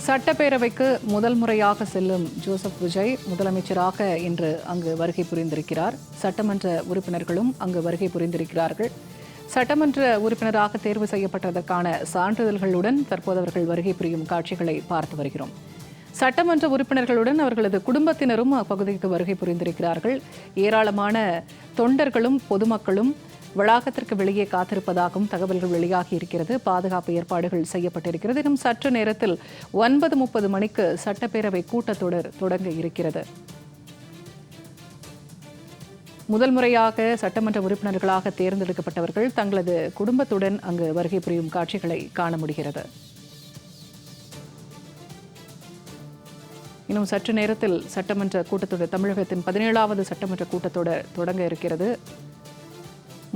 சட்டப்பேரவைக்கு முதல் முறையாக செல்லும் ஜோசப் விஜய் முதலமைச்சராக இன்று அங்கு வருகை புரிந்திருக்கிறார். சட்டமன்ற உறுப்பினர்களும் அங்கு வருகை புரிந்திருக்கிறார்கள். சட்டமன்ற உறுப்பினராக தேர்வு செய்யப்பட்டதற்கான சான்றிதழ்களுடன் தற்போது அவர்கள் வருகை புரியும் காட்சிகளை பார்த்து வருகிறோம். சட்டமன்ற உறுப்பினர்களுடன் அவர்களது குடும்பத்தினரும் அப்பகுதிக்கு வருகை புரிந்திருக்கிறார்கள். ஏராளமான தொண்டர்களும் பொதுமக்களும் வளாகத்திற்கு வெளியே காத்திருப்பதாகவும் தகவல்கள் வெளியாகி இருக்கிறது. பாதுகாப்பு ஏற்பாடுகள் செய்யப்பட்டிருக்கிறது. இன்னும் சற்று நேரத்தில் 9:30 மணிக்கு சட்டப்பேரவை கூட்டத்தொடர் தொடங்க இருக்கிறது. முதல் முறையாக சட்டமன்ற உறுப்பினர்களாக தேர்ந்தெடுக்கப்பட்டவர்கள் தங்களது குடும்பத்துடன் அங்கு வருகை புரியும் காட்சிகளை காண முடிகிறது. இன்னும் சற்று நேரத்தில் சட்டமன்ற கூட்டத்தொடர், தமிழகத்தின் 17வது சட்டமன்ற கூட்டத்தொடர் தொடங்க இருக்கிறது.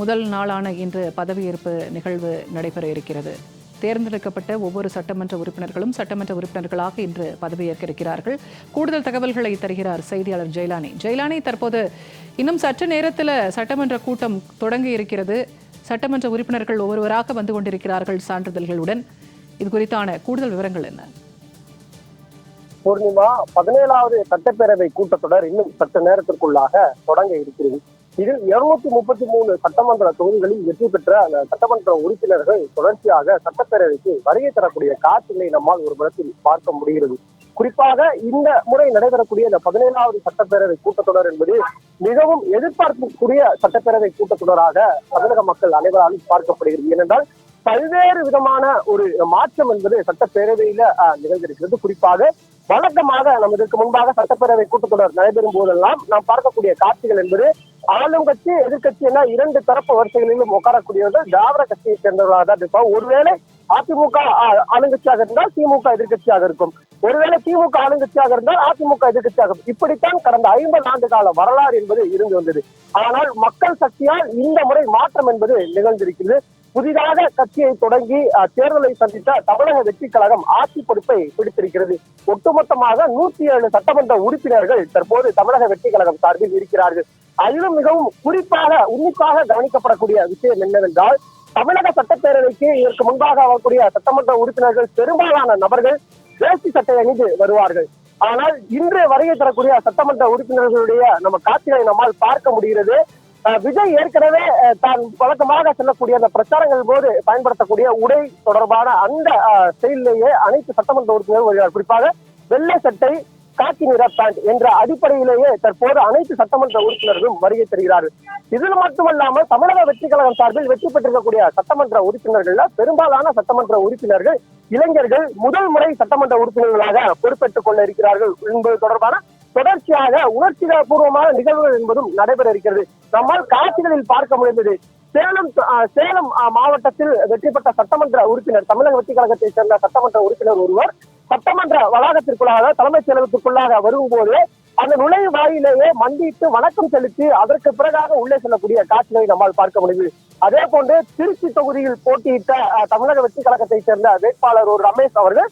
முதல் நாளான இன்று பதவியேற்பு நிகழ்வு நடைபெற இருக்கிறது. தேர்ந்தெடுக்கப்பட்ட ஒவ்வொரு சட்டமன்ற உறுப்பினர்களும் சட்டமன்ற உறுப்பினர்களாக இன்று பதவியேற்க இருக்கிறார்கள். கூடுதல் தகவல்களை தருகிறார் செய்தியாளர் ஜெயலானி. ஜெயலானி, தற்போது இன்னும் சற்று நேரத்தில் சட்டமன்ற கூட்டம் தொடங்கி இருக்கிறது. சட்டமன்ற உறுப்பினர்கள் ஒவ்வொருவராக வந்து கொண்டிருக்கிறார்கள் சான்றிதழ்களுடன். இது குறித்தான கூடுதல் விவரங்கள் என்ன? பூர்ணிமா, 17வது சட்டப்பேரவை கூட்டத்தொடர் இன்னும் சற்று நேரத்திற்குள்ளாக தொடங்க இருக்கிறது. இதில் 233 சட்டமன்ற தொகுதிகளில் வெற்றி பெற்ற அந்த சட்டமன்ற உறுப்பினர்கள் தொடர்ச்சியாக சட்டப்பேரவைக்கு வருகை தரக்கூடிய காட்சிகளை நம்மால் ஒரு புறத்தில் பார்க்க முடிகிறது. குறிப்பாக இந்த முறை நடைபெறக்கூடிய இந்த 17வது சட்டப்பேரவை கூட்டத்தொடர் என்பது மிகவும் எதிர்பார்க்கக்கூடிய சட்டப்பேரவை கூட்டத்தொடராக தமிழக மக்கள் அனைவராலும் பார்க்கப்படுகிறது. ஏனென்றால் பல்வேறு விதமான ஒரு மாற்றம் என்பது சட்டப்பேரவையில நிகழ்ந்திருக்கிறது. குறிப்பாக வழக்கமாக நம்ம இதற்கு முன்பாக சட்டப்பேரவை கூட்டத்தொடர் நடைபெறும் போதெல்லாம் நாம் பார்க்கக்கூடிய காட்சிகள் என்பது ஆளும் கட்சி எதிர்கட்சி என இரண்டு தரப்பு வரிசைகளிலும் உட்காரக்கூடியவர்கள் திராவிட கட்சியை சேர்ந்தவர்களாக தான் இருப்பார். ஒருவேளை அதிமுக ஆளுங்கட்சியாக இருந்தால் திமுக எதிர்கட்சியாக இருக்கும், ஒருவேளை திமுக ஆளுங்கட்சியாக இருந்தால் அதிமுக எதிர்கட்சியாக இருக்கும். இப்படித்தான் கடந்த 50 ஆண்டு கால வரலாறு என்பது இருந்து வந்தது. ஆனால் மக்கள் சக்தியால் இந்த முறை மாற்றம் என்பது நிகழ்ந்திருக்கிறது. புதிதாக கட்சியை தொடங்கி தேர்தலை சந்தித்த தமிழக வெற்றி கழகம் ஆட்சி பொறுப்பை பிடித்திருக்கிறது. ஒட்டுமொத்தமாக 107 சட்டமன்ற உறுப்பினர்கள் தற்போது தமிழக வெற்றி கழகம் சார்பில் இருக்கிறார்கள். அதிலும் மிகவும் குறிப்பாக உன்னிப்பாக கவனிக்கப்படக்கூடிய விஷயம் என்னவென்றால், தமிழக சட்டப்பேரவைக்கு இதற்கு முன்பாக வரக்கூடிய சட்டமன்ற உறுப்பினர்கள் பெரும்பாலான நபர்கள் வேஷ்டி சட்டை அணிந்து வருவார்கள். ஆனால் இன்று வருகை தரக்கூடிய சட்டமன்ற உறுப்பினர்களுடைய நம்ம காட்சிகளை நம்மால் பார்க்க முடிகிறது. விஜய் ஏற்கனவே தான் வழக்கமாக செல்லக்கூடிய அந்த பிரச்சாரங்கள் போது பயன்படுத்தக்கூடிய உடை தொடர்பான அந்த செயலிலேயே அனைத்து சட்டமன்ற உறுப்பினர்கள் வருகிறார். குறிப்பாக வெள்ளை சட்டை, காக்கி நிற பேண்ட் என்ற அடிப்படையிலேயே தற்போது அனைத்து சட்டமன்ற உறுப்பினர்களும் வருகை தருகிறார்கள். இதில் மட்டுமல்லாமல் தமிழக வெற்றி கழகம் சார்பில் வெற்றி பெற்றிருக்கக்கூடிய சட்டமன்ற உறுப்பினர்கள்ல பெரும்பாலான சட்டமன்ற உறுப்பினர்கள் இளைஞர்கள் முதல் முறை சட்டமன்ற உறுப்பினர்களாக பொறுப்பேற்றுக் கொள்ள இருக்கிறார்கள் என்பது தொடர்பான தொடர்ச்சியாக உணர்ச்சிபூர்வமான நிகழ்வுகள் என்பதும் நடைபெற இருக்கிறது. நம்மால் காட்சிகளில் பார்க்க முடிந்தது. சேலம் மாவட்டத்தில் வெற்றி பெற்ற சட்டமன்ற உறுப்பினர், தமிழக வெற்றி கழகத்தை சேர்ந்த சட்டமன்ற உறுப்பினர் ஒருவர் சட்டமன்ற வளாகத்திற்குள்ளாக தலைமைச் செயலகத்திற்குள்ளாக வரும்போது அந்த நுழைவு வாயிலேயே மண்டிட்டு வணக்கம் செலுத்தி அதற்கு பிறகாக உள்ளே செல்லக்கூடிய காட்சிகளை நம்மால் பார்க்க முடியுது. அதே போன்று திருச்சி தொகுதியில் போட்டியிட்ட தமிழக வெற்றி கழகத்தை சேர்ந்த வேட்பாளர் ஒரு ரமேஷ் அவர்கள்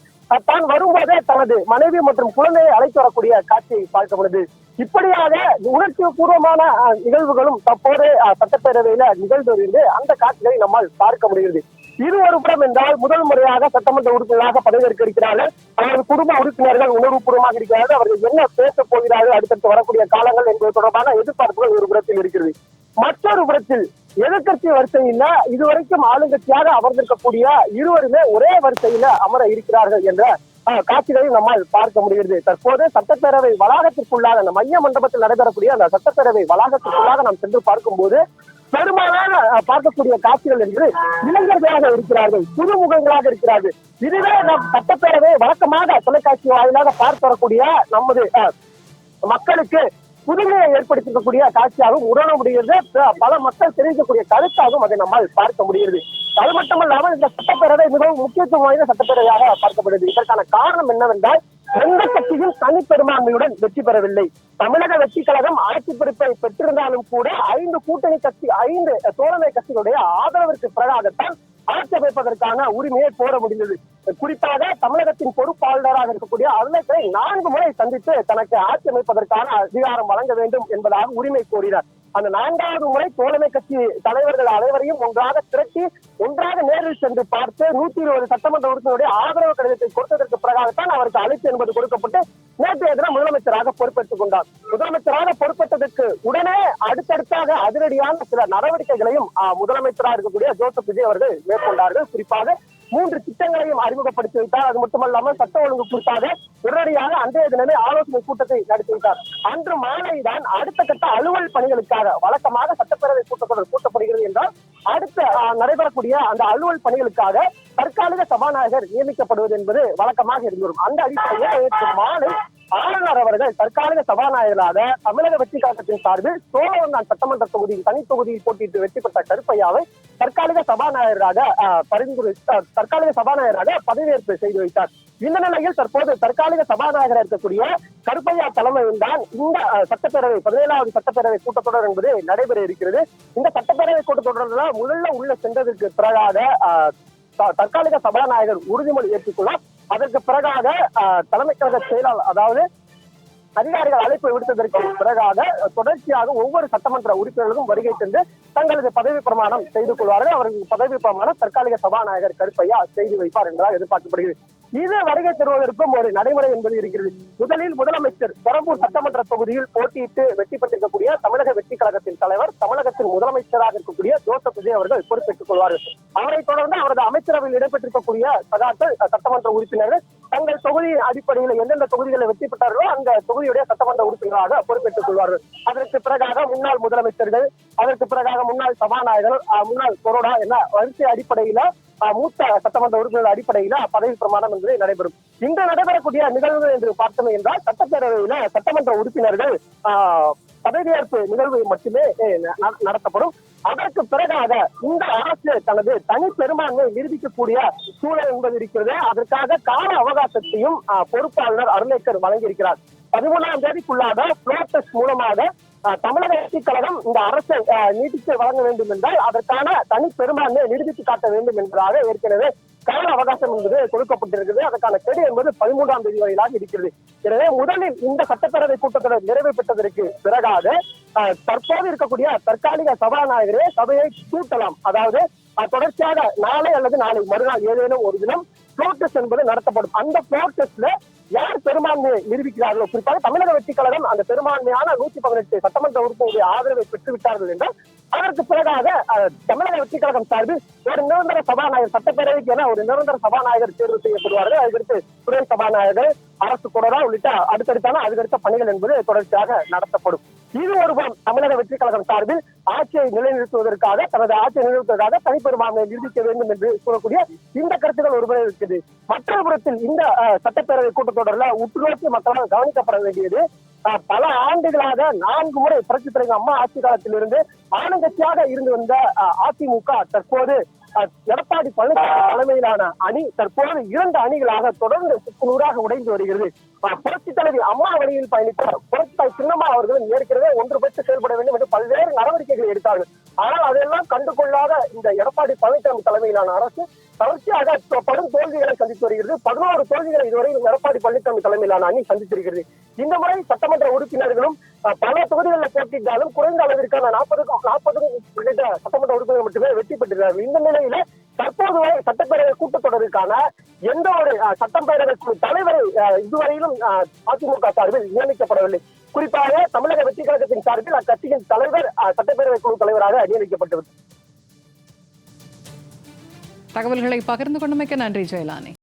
தான் வரும்போதே தனது மனைவி மற்றும் குழந்தையை அழைத்து வரக்கூடிய காட்சியை பார்க்க முடியுது. இப்படியாக உணர்ச்சி பூர்வமான நிகழ்வுகளும் தற்போது சட்டப்பேரவையில நிகழ்ந்து அந்த காட்சிகளை நம்மால் பார்க்க முடிகிறது. இது ஒரு புறம் என்றால் முதல் முறையாக சட்டமன்ற உறுப்பினராக பதவியேற்க இருக்கிறார்கள். அவரது குடும்ப உறுப்பினர்கள் உணர்வுபூர்வமாக இருக்கிறார்கள். அவர்கள் என்ன பேசப் போகிறார்கள் அடுத்தடுத்து வரக்கூடிய காலங்கள் என்பது தொடர்பான எதிர்பார்ப்புகள் ஒரு புறத்தில் இருக்கிறது. மற்றொரு புறத்தில் எதிர்கட்சி வரிசையில இதுவரைக்கும் ஆளுங்கட்சியாக அமர்ந்திருக்கக்கூடிய இருவருமே ஒரே வரிசையில அமர இருக்கிறார்கள் என்ற காட்சிகளை நம்மால் பார்க்க முடிகிறது. தற்போது சட்டப்பேரவை வளாகத்திற்குள்ளாக அந்த மைய மண்டபத்தில் நடைபெறக்கூடிய அந்த சட்டப்பேரவை வளாகத்திற்குள்ளாக நாம் சென்று பார்க்கும்போது பெரும்பாலான பார்க்கக்கூடிய காட்சிகள் என்று இளைஞர்களாக இருக்கிறார்கள், புதுமுகங்களாக இருக்கிறார்கள். இதுவே நாம் சட்டப்பேரவை வழக்கமாக தொலைக்காட்சி வாயிலாக பார்த்து வரக்கூடிய நமது மக்களுக்கு புதுமையை ஏற்படுத்தக்கூடிய காட்சியாகவும் உணர முடிகிறது. பல மக்கள் தெரிவிக்கக்கூடிய கருத்தாகவும் அதை நம்மால் பார்க்க முடிகிறது. அது மட்டுமல்லாமல் இந்த சட்டப்பேரவை மிகவும் முக்கியத்துவம் வாய்ந்த சட்டப்பேரவையாக பார்க்கப்படுகிறது. இதற்கான காரணம் என்னவென்றால், எந்த கட்சியும் தனிப்பெரும்பான்மையுடன் வெற்றி பெறவில்லை. தமிழக வெற்றி கழகம் ஆட்சி பொறுப்பை பெற்றிருந்தாலும் கூட 5 கூட்டணி கட்சி, 5 தோழமை கட்சிகளுடைய ஆதரவிற்கு பிறகாகத்தான் ஆட்சி அமைப்பதற்கான உரிமையை கோர முடிந்தது. குறிப்பாக தமிழகத்தின் பொறுப்பாளராக இருக்கக்கூடிய அருணை 4 முறை சந்தித்து தனக்கு ஆட்சி அமைப்பதற்கான அதிகாரம் வழங்க வேண்டும் என்பதாக உரிமை கோரினார். அந்த 4வது முறை தோழமை கட்சி தலைவர்கள் அனைவரையும் ஒன்றாக திரட்டி ஒன்றாக நேரில் சென்று பார்த்து 120 சட்டமன்ற உறுப்பினருடைய ஆதரவு கடிதத்தை கொடுத்ததற்கு பிறகு பிறகாகத்தான் அவருக்கு அழைப்பு என்பது கொடுக்கப்பட்டு நேற்றைய தினம் முதலமைச்சராக பொறுப்பேற்றுக் கொண்டார். முதலமைச்சராக பொறுப்பேற்றதற்கு உடனே அடுத்தடுத்தாக அதிரடியான சில நடவடிக்கைகளையும் முதலமைச்சராக இருக்கக்கூடிய ஜோசப் விஜய் அவர்கள் மேற்கொண்டார்கள். குறிப்பாக 3 திட்டங்களையும் அறிமுகப்படுத்தி வைத்தார். அது மட்டுமல்லாமல் சட்ட ஒழுங்கு குறிப்பாக உடனடியாக அன்றைய தினமே ஆலோசனை கூட்டத்தை நடத்தி வைத்தார். அன்று மாலைதான் அடுத்த கட்ட அலுவல் பணிகளுக்காக, வழக்கமாக சட்டப்பேரவை கூட்டத்தொடர் கூட்டப்படுகிறது என்றால் அடுத்த நடைபெறக்கூடிய அந்த அலுவல் பணிகளுக்காக தற்காலிக சபாநாயகர் நியமிக்கப்படுவது என்பது வழக்கமாக இருந்து வரும். அந்த அடிப்படையில் நேற்று மாலை ஆளுநர் அவர்கள் தற்காலிக சபாநாயகராக தமிழக வெற்றி கழகத்தின் சார்பில் சோழவந்தான் சட்டமன்ற தொகுதியில் தனி தொகுதியில் போட்டியிட்டு வெற்றி பெற்ற கருப்பையாவை தற்காலிக சபாநாயகராக பதவியேற்பு செய்து வைத்தார். இந்த நிலையில் தற்போது தற்காலிக சபாநாயகராக இருக்கக்கூடிய கருப்பையா தலைமையில் தான் இந்த சட்டப்பேரவை 17வது சட்டப்பேரவை கூட்டத்தொடர் என்பது நடைபெற இருக்கிறது. இந்த சட்டப்பேரவை கூட்டத்தொடரில் முதல்ல உள்ள சென்றதற்கு பிறகாக தற்காலிக சபாநாயகர் உறுதிமொழி ஏற்றுக்கொள்ளார். அதற்கு பிறகாக தலைமை கழக செயலாளர், அதாவது அதிகாரிகள் அழைப்பு விடுத்ததற்கு பிறகாக தொடர்ச்சியாக ஒவ்வொரு சட்டமன்ற உறுப்பினர்களும் வருகை தந்து தங்களது பதவி பிரமாணம் செய்து கொள்வார்கள். அவர்கள் பதவி பிரமாணம் தற்காலிக சபாநாயகர் கருப்பையா செய்து வைப்பார் என்றால் எதிர்பார்க்கப்படுகிறது. இது வருகை தருவதற்கும் ஒரு நடைமுறை என்பது இருக்கிறது. முதலில் முதலமைச்சர் பெரம்பூர் சட்டமன்ற தொகுதியில் போட்டியிட்டு வெற்றி பெற்றிருக்கக்கூடிய தமிழக வெற்றி கழகத்தின் தலைவர், தமிழகத்தின் முதலமைச்சராக இருக்கக்கூடிய ஜோசப் விஜய் அவர்கள் பொறுப்பேற்றுக் கொள்வார்கள். அவரை தொடர்ந்து அவரது அமைச்சரவையில் இடம்பெற்றிருக்கக்கூடிய சகாக்கள் சட்டமன்ற உறுப்பினர்கள் தங்கள் தொகுதியின் அடிப்படையில் எந்தெந்த தொகுதிகளை வெற்றி பெற்றார்களோ அந்த தொகுதியுடைய சட்டமன்ற உறுப்பினராக பொறுப்பேற்றுக் கொள்வார்கள். அதற்கு பிறகாக முன்னாள் முதலமைச்சர்கள், அதற்கு பிறகாக முன்னாள் சபாநாயகர், முன்னாள் கொரோனா என வரிசை அடிப்படையில மூத்த சட்டமன்ற உறுப்பினர் அடிப்படையில பதவி பிரமாணம் என்பது நடைபெறும். இன்று நடைபெறக்கூடிய நிகழ்வுகள் என்று பார்த்தோம் என்றால் சட்டப்பேரவையில சட்டமன்ற உறுப்பினர்கள் பதவியேற்பு நிகழ்வு மட்டுமே நடத்தப்படும். அதற்கு பிறகாக இந்த அரசு தனது தனி பெரும்பான்மை நிரூபிக்கக்கூடிய சூழல் என்பது இருக்கிறது. அதற்காக கால அவகாசத்தையும் பொறுப்பாளர் அருணேக்கர் வழங்கியிருக்கிறார். 13ஆம் தேதிக்குள்ளாக ஃப்ளோர் டெஸ்ட் மூலமாக தமிழக வெற்றி கழகம் இந்த அரசை நீட்டித்து வழங்க வேண்டும் என்றால் அதற்கான தனி பெரும்பான்மையை நிரூபித்து காட்ட வேண்டும் என்பதாக ஏற்கனவே கால அவகாசம் என்பது கொடுக்கப்பட்டிருக்கிறது. அதற்கான கெடு என்பது 13ஆம் தேதி வரையிலாக இருக்கிறது. எனவே முதலில் இந்த சட்டப்பேரவை கூட்டத்தொடர் நிறைவு பெற்றதற்கு பிறகாக தற்போது இருக்கக்கூடிய தற்காலிக சபாநாயகரே சபையை கூட்டலாம். அதாவது தொடர்ச்சியாக நாளை அல்லது நாளை மறுநாள் ஏதேனும் ஒரு தினம் ஃப்ளோர் டெஸ்ட் என்பது நடத்தப்படும். அந்த ஃப்ளோர் டெஸ்ட்ல யார் பெரும்பான்மையை நிரூபிக்கிறார்களோ, குறிப்பாக தமிழக வெற்றி கழகம் அந்த பெரும்பான்மையான 118 சட்டமன்ற உறுப்பினருடைய ஆதரவை பெற்றுவிட்டார்கள் என்றால் அதற்கு பிறகாக தமிழக வெற்றி கழகம் சார்பில் ஒரு நிரந்தர சபாநாயகர், சட்டப்பேரவைக்கு என ஒரு நிரந்தர சபாநாயகர் தேர்வு செய்யப்படுவார்கள். அதுக்கடுத்து துணை சபாநாயகர், அரசு கொறடா உள்ளிட்ட அதுக்கடுத்த பணிகள் என்பது தொடர்ச்சியாக நடத்தப்படும். இது ஒருபுறம் தமிழக வெற்றி கழகம் சார்பில் ஆட்சியை நிலைநிறுத்துவதற்காக, தனது ஆட்சியை நிலைநிறுத்துவதற்காக தனிப்பெரும்பான்மையை நிரூபிக்க வேண்டும் என்று கூறக்கூடிய இந்த கருத்துக்கள் ஒருபுறம் இருக்குது. மற்றொரு புறத்தில் இந்த சட்டப்பேரவை கூட்டத்தொடரில் உற்றுநோக்கி மக்களால் கவனிக்கப்பட வேண்டியது, பல ஆண்டுகளாக 4 முறை புரட்சித் தலைவர் அம்மா ஆட்சி காலத்திலிருந்து ஆளுங்கட்சியாக இருந்து வந்த அதிமுக தற்போது எடப்பாடி பழனிசாமி தலைமையிலான அணி தற்போது 2 அணிகளாக தொடர்ந்து சுக்குநூறாக உடைந்து வருகிறது. புரட்சி தலைவி அம்மா வழியில் பயணித்த புரட்சி தலைவர் சின்னம்மா அவர்கள் ஏற்கனவே ஒன்றுபட்டு செயல்பட வேண்டும் என்று பல்வேறு நடவடிக்கைகளை எடுத்தார்கள். ஆனால் அதெல்லாம் கண்டுகொள்ளாத இந்த எடப்பாடி பழனிசாமி தலைமையிலான அரசு தொடர்ச்சியாக படும் தோல்விகளை சந்தித்து வருகிறது. 11 தோல்விகளை இதுவரை எடப்பாடி பழனிசாமி தலைமையிலான அணி சந்தித்திருக்கிறது. இந்த முறை சட்டமன்ற உறுப்பினர்களும் பல தொகுதிகளில் போட்டியிட்டாலும் குறைந்த அளவிற்கான 40 உள்ளிட்ட சட்டமன்ற உறுப்பினர்கள் மட்டுமே வெற்றி பெற்றிருக்கிறார்கள். இந்த நிலையில தற்போது சட்டப்பேரவை கூட்டத்தொடருக்கான எந்த ஒரு சட்டப்பேரவை தலைவரை இதுவரையிலும் அதிமுக சார்பில் நியமிக்கப்படவில்லை. குறிப்பாக தமிழக வெற்றி கழகத்தின் சார்பில் அக்கட்சியின் தலைவர் சட்டப்பேரவை குழு தலைவராக நியமிக்கப்பட்டது. தகவல்களை பகிர்ந்து கொண்டமைக்கு நன்றி ஜெயலானி.